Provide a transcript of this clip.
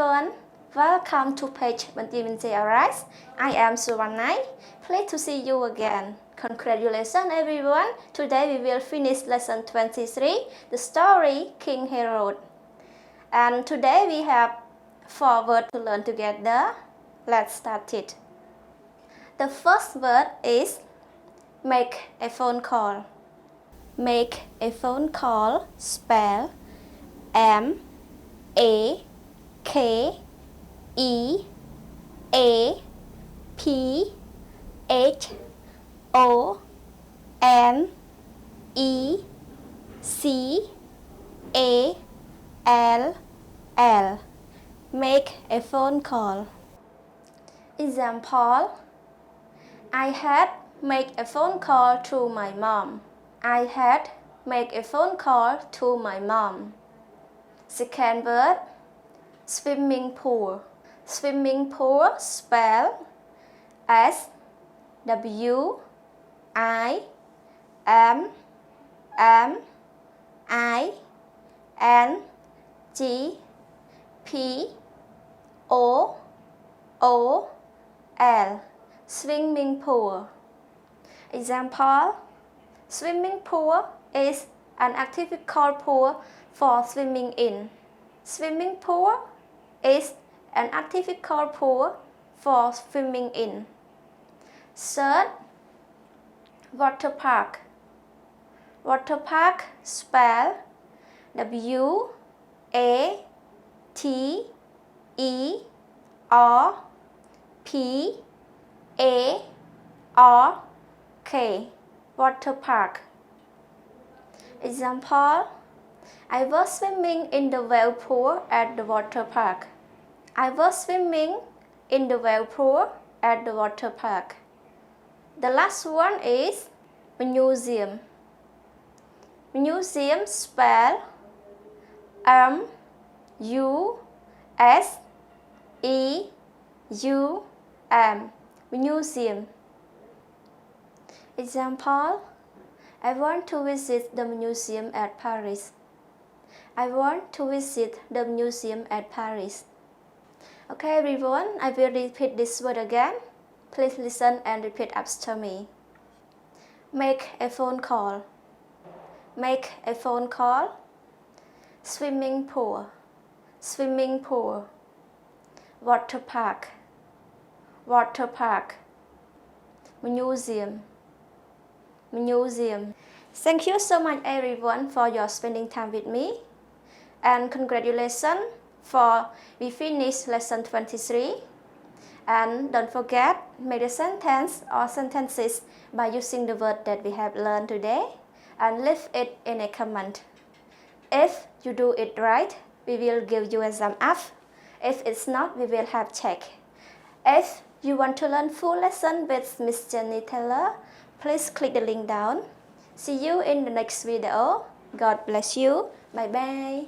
everyone, welcome to page 20 alright? I am Sotheany. Pleased to see you again. Congratulations everyone. Today we will finish lesson 23, the story King Herod. And today we have 4 words to learn together. Let's start it. The first word is make a phone call. Make a phone call, spell M-A-K-E-A-P-H-O-N-E C-A-L-L. Make a phone call. Example: I had made a phone call to my mom. I had made a phone call to my mom. Second word, swimming pool. Swimming pool, spell S-W-I-M-M-I-N-G-P-O-O-L. Swimming pool. Example: swimming pool is an artificial pool for swimming in. Swimming pool is an artificial pool for swimming in. Third, water park. Water park, spell W-A-T-E-R-P-A-R-K. Water park. Example: I was swimming in the wave pool at the water park. I was swimming in the wave pool at the water park. The last one is museum. Museum, spell M-U-S-E-U-M. Museum. Example: I want to visit the museum at Paris. I want to visit the museum at Paris. Okay everyone, I will repeat this word again. Please listen and repeat after me. Make a phone call. Make a phone call. Swimming pool. Swimming pool. Water park. Water park. Museum. Museum. Thank you so much everyone for your spending time with me. And congratulations for we finished lesson 23. And don't forget, make the sentence or sentences by using the word that we have learned today. And leave it in a comment. If you do it right, we will give you a thumb up. If it's not, we will have check. If you want to learn full lesson with Miss Jenny Taylor, please click the link down. See you in the next video. God bless you. Bye bye.